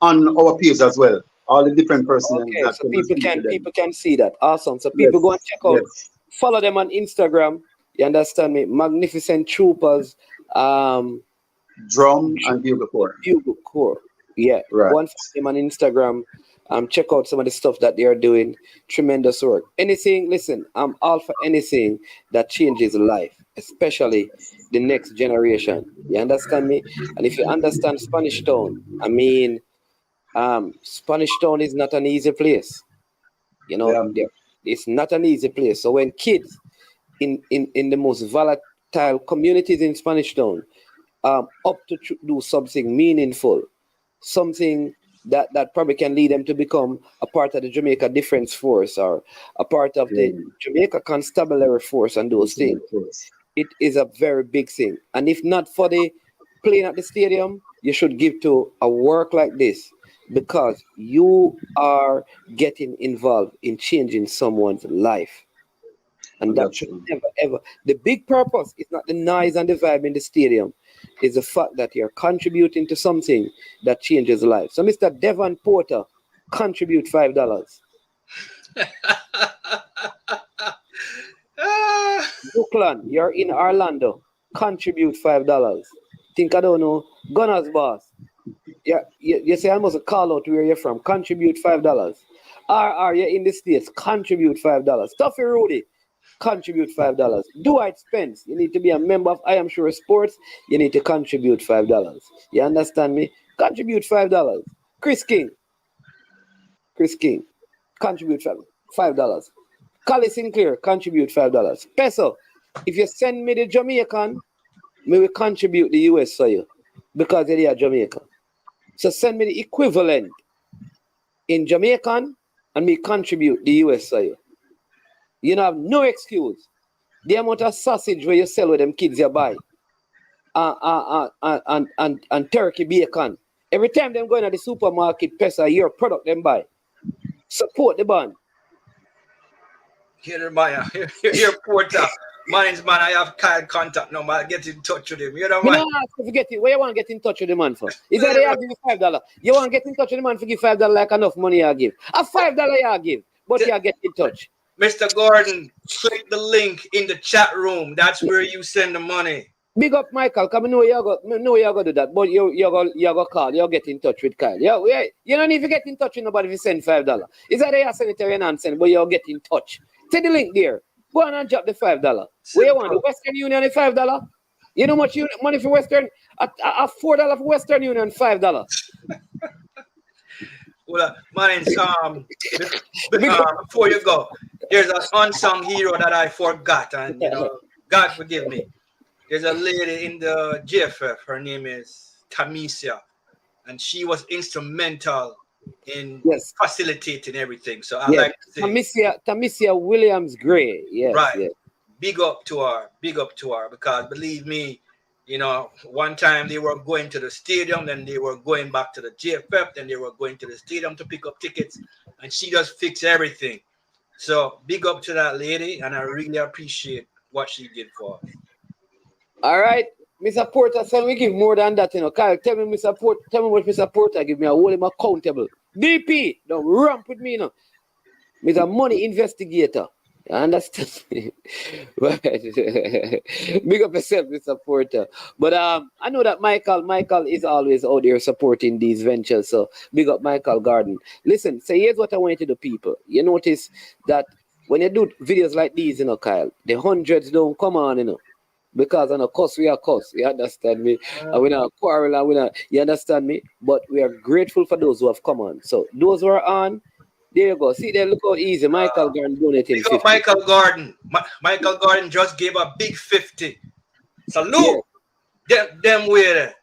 on our page as well. All the different personnel Okay, that so come and speak to them. people can see that. Awesome. So people go and Yes, check out, yes. follow them on Instagram. You understand me? Magnificent Troopers, Drum and bugle corps. Bugle Corps. Yeah, Right. go and follow them on Instagram. Check out some of the stuff that they are doing. Tremendous work. Anything, listen, I'm all for anything that changes life, especially the next generation. You understand me? And if you understand Spanish Town, I mean, Spanish Town is not an easy place. You know, Yeah. it's not an easy place. So when kids in the most volatile communities in Spanish Town up to do something meaningful, something that probably can lead them to become a part of the Jamaica Defense Force or a part of the Jamaica Constabulary Force and those things. It is a very big thing. And if not for the playing at the stadium, you should give to a work like this because you are getting involved in changing someone's life. And that should never ever. The big purpose is not the noise and the vibe in the stadium, is the fact that you're contributing to something that changes life. So, Mr. Devon Porter, contribute $5. Brooklyn, you're in Orlando, contribute $5. Think I don't know. Gunners boss. Yeah, you say I must call out where you're from. Contribute $5. RR, you're in the States. Contribute $5. Stuffy Rudy, contribute $5. Dwight Spence, you need to be a member of I Am Sure Sports. You need to contribute $5. You understand me? Contribute $5. Chris King, contribute $5. Collie Sinclair, contribute $5. Peso, if you send me the Jamaican, me will contribute the US for you because they are Jamaican. So send me the equivalent in Jamaican and me contribute the US for you. You have no excuse. The amount of sausage where you sell with them kids you buy and turkey bacon. Every time them going to the supermarket, Pesa, your product them buy. Support the band. Here, Maya. Here, Porter. Man's man, I have Kyle contact number. I'll get in touch with him. You know what? You get it. Where you want to get in touch with the man for? Is that they give you $5? You want to get in touch with the man for give $5 like enough money I give? A $5 you give, but you get in touch. Mr. Gordon, click the link in the chat room. That's where you send the money. Big up Michael, because I know you're going to do that, but you're going to call, you'll get in touch with Kyle. You don't need to get in touch with nobody if you send $5. Is that they are sanitary nonsense, but you'll get in touch. Take the link there. Go on and drop the $5. Where you want? The Western Union is $5. You know much money for Western? $4 for Western Union, $5. Well, man, before you go, there's an unsung hero that I forgot, and God forgive me. There's a lady in the GFF. Her name is Tamisia, and she was instrumental in facilitating everything. So I like to say Tamisia Williams Gray. Yes, right. Yes. Big up to her, because believe me, one time they were going to the stadium, then they were going back to the GFF, then they were going to the stadium to pick up tickets, and she just fixed everything. So big up to that lady, and I really appreciate what she did for us. All right, Mr. Porter said we give more than that, Kyle, tell me what Mr. Porter give me. I hold him accountable. DP, don't ramp with me, Mr. Money Investigator. You understand me? Big up yourself, Mr. Porter. But I know that Michael is always out there supporting these ventures. So big up Michael Garden. Listen, so here's what I want you to do, people. You notice that when you do videos like these, Kyle, the hundreds don't come on, because on a cuss, we are cuss. You understand me? And we're not quarrel, and we're not, you understand me? But we are grateful for those who have come on. So those who are on, there you go. See there, look how easy. Michael Gordon donating 50. Michael Gordon. Michael Gordon just gave a big 50. Salute. Yeah. Them way there.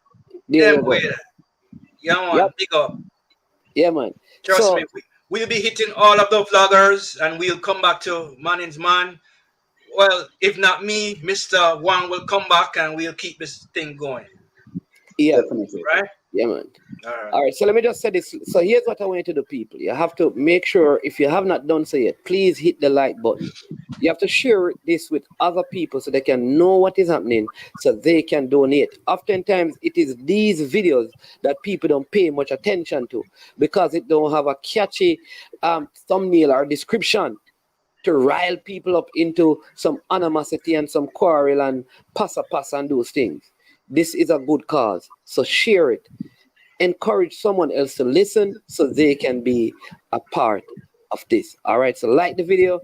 Them way there. Yeah, man. Yep. Big up. Yeah, man. Trust me. We'll be hitting all of the vloggers, and we'll come back to Manning's Man. Well, if not me, Mr. Wong will come back, and we'll keep this thing going. Yeah. Definitely. Right? Yeah, man. All right. All right, so let me just say this. So here's what I want you to do, people. You have to make sure, if you have not done so yet, please hit the like button. You have to share this with other people so they can know what is happening, so they can donate. Oftentimes, it is these videos that people don't pay much attention to because it don't have a catchy thumbnail or description to rile people up into some animosity and some quarrel and passa and those things. This is a good cause, so share it. Encourage someone else to listen so they can be a part of this. All right, so like the video,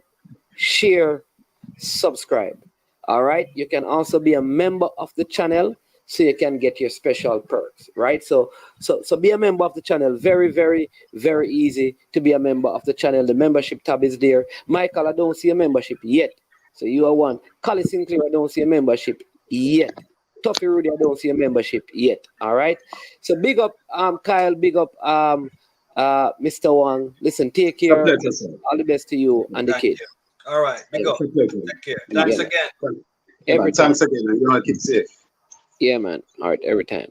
share, subscribe. All right, you can also be a member of the channel so you can get your special perks, right? So be a member of the channel. Very, very, very easy to be a member of the channel. The membership tab is there. Michael, I don't see a membership yet, so you are one. Collie Sinclair, I don't see a membership yet. Toffee Rudy, I don't see a membership yet. All right. So big up Kyle, big up Mr. Wong. Listen, take It's a care. pleasure, sir. All the best to you and the Thank kids. you. All right. Big up. It's a pleasure. Take care. Thanks Yeah. again. Yeah, man. Every time. Thanks again, and you want to keep safe. Yeah, man. All right, every time.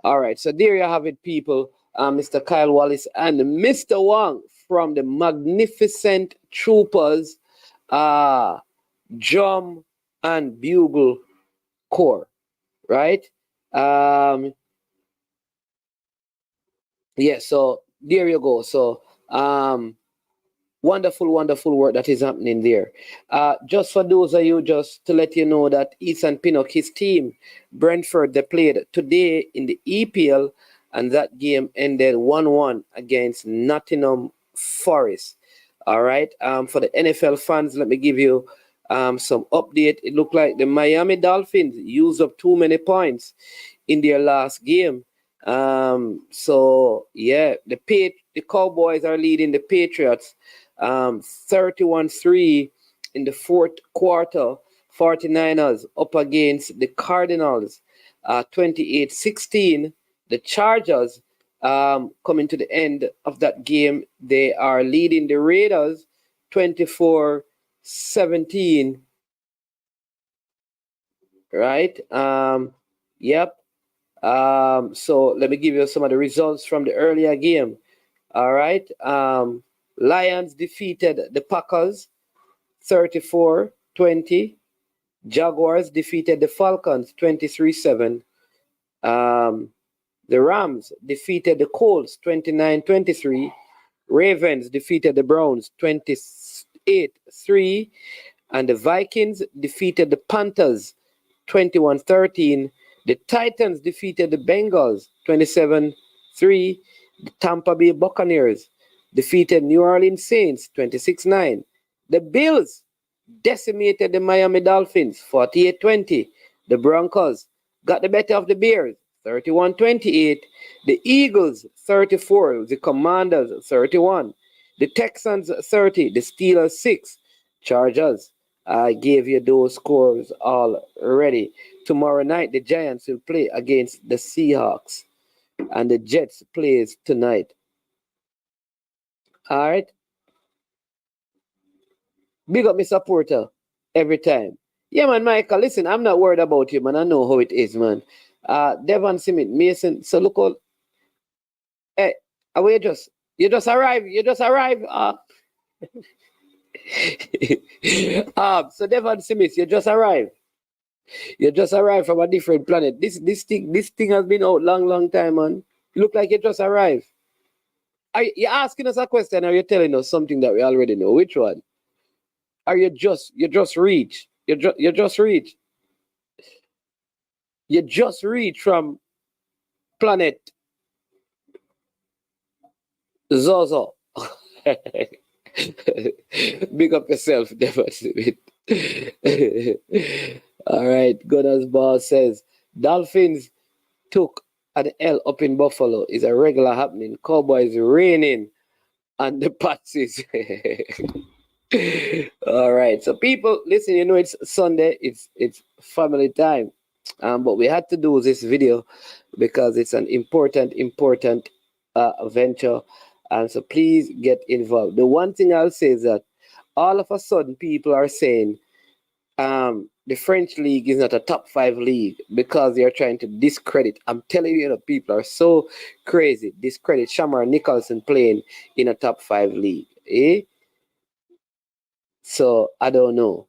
All right. So there you have it, people. Mr. Kyle Wallace and Mr. Wong from the Magnificent Troopers Drum and Bugle Corps. Right? Yeah, so there you go. So wonderful, wonderful work that is happening there. Just for those of you, just to let you know that Ethan Pinnock, his team, Brentford, they played today in the EPL, and that game ended 1-1 against Nottingham Forest. All right. For the NFL fans, let me give you some update. It looked like the Miami Dolphins used up too many points in their last game. So yeah, the Cowboys are leading the Patriots 31-3 in the fourth quarter. 49ers up against the Cardinals 28-16. The Chargers coming to the end of that game, they are leading the Raiders 24-17. Right? Yep. So let me give you some of the results from the earlier game. All right. Lions defeated the Packers 34-20. Jaguars defeated the Falcons 23-7. The Rams defeated the Colts 29-23. Ravens defeated the Browns 28-3. And the Vikings defeated the Panthers 21-13. The Titans defeated the Bengals 27-3. The Tampa Bay Buccaneers defeated New Orleans Saints 26-9. The Bills decimated the Miami Dolphins 48-20. The Broncos got the better of the Bears 31-28. The Eagles 34. The Commanders 31. The Texans 30. The Steelers 6. Chargers, I gave you those scores already. Tomorrow night, the Giants will play against the Seahawks, and the Jets plays tonight. All right. Big up, Mr. Porter, every time. Yeah, man, Michael, listen, I'm not worried about you, man. I know how it is, man. Devon Smith, Mason, so look all. Hey, you just arrived. You just arrived. So Devon Smith, you just arrived. You just arrived from a different planet. This thing has been out long time, man. You look like you just arrived. Are you asking us a question, or are you telling us something that we already know? Which one? Are you just reach? You just reach. You just reach from planet Zozo. Big up yourself, Devon Smith. All right, Gunners Boss says Dolphins took an L up in Buffalo is a regular happening. Cowboys raining and the Patsies. All right, so people, listen. You know it's Sunday. It's family time, but we had to do this video because it's an important venture, and so please get involved. The one thing I'll say is that all of a sudden people are saying the French league is not a top 5 league because they're trying to discredit. I'm telling you, the people are so crazy. Discredit Shamar Nicholson playing in a top 5 league. So I don't know.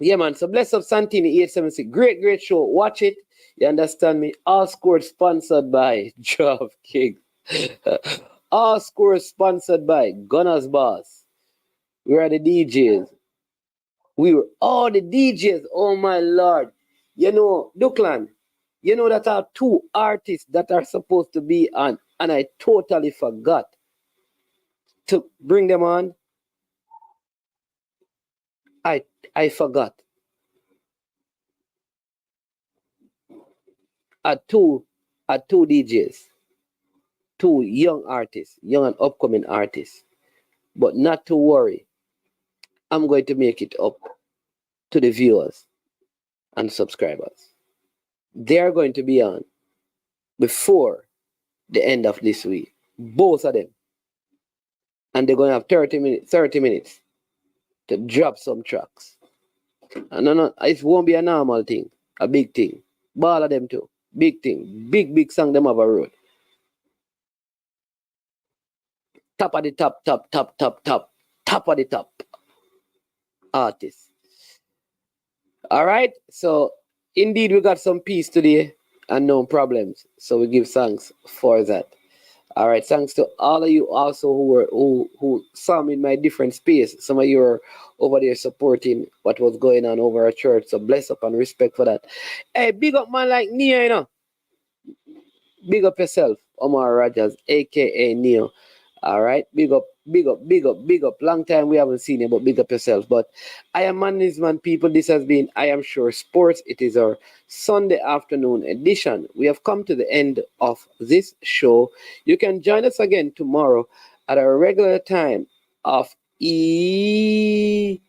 Yeah, man. So bless up Santini 876. Great show. Watch it. You understand me? All scores sponsored by Draft King. All scores sponsored by Gunner's Boss. We are the DJs. We were all the DJs. Oh my Lord. You know, Duckland, you know that are 2 artists that are supposed to be on, and I totally forgot to bring them on. I forgot. Two DJs, 2 young artists, young and upcoming artists. But not to worry. I'm going to make it up to the viewers and subscribers. They're going to be on before the end of this week. Both of them. And they're going to have 30 minutes to drop some tracks. And no, it won't be a normal thing, a big thing. Ball of them too. Big thing. Big song them have a road. Top of the top of the top artists. All right. So indeed we got some peace today and no problems. So we give thanks for that. All right. Thanks to all of you also who saw me in my different space. Some of you are over there supporting what was going on over at church. So bless up and respect for that. Hey, big up man like Neo, you know. Big up yourself, Omar Rogers, aka Neo. All right, big up. Long time we haven't seen you, but big up yourself. But I am management people. This has been I Am Sure Sports. It is our Sunday afternoon edition. We have come to the end of this show. You can join us again tomorrow at our regular time of 11.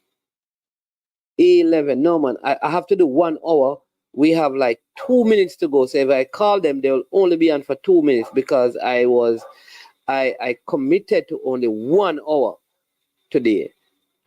No man, I have to do 1 hour. We have like 2 minutes to go. So if I call them, they will only be on for 2 minutes because I committed to only 1 hour today,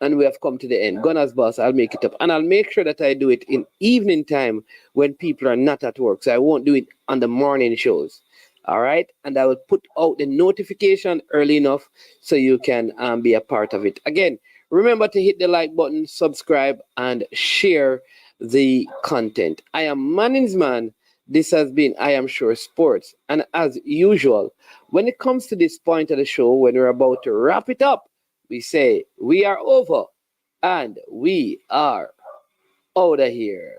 and we have come to the end. Gunner's Boss, I'll make it up, and I'll make sure that I do it in evening time when people are not at work. So I won't do it on the morning shows. All right, and I will put out the notification early enough so you can be a part of it. Again, remember to hit the like button, subscribe, and share the content. I am Manning's Man. This has been I Am Sure Sports. And as usual, when it comes to this point of the show, when we're about to wrap it up, we say we are over and we are out of here.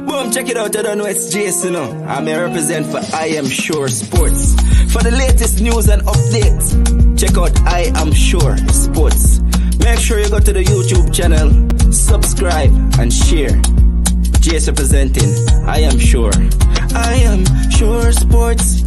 Boom, check it out. I don't know it's Jason. I'm here represent for I Am Sure Sports. For the latest news and updates, check out I Am Sure Sports. Make sure you go to the YouTube channel, subscribe and share. Jason representing I Am Sure. I Am Sure Sports.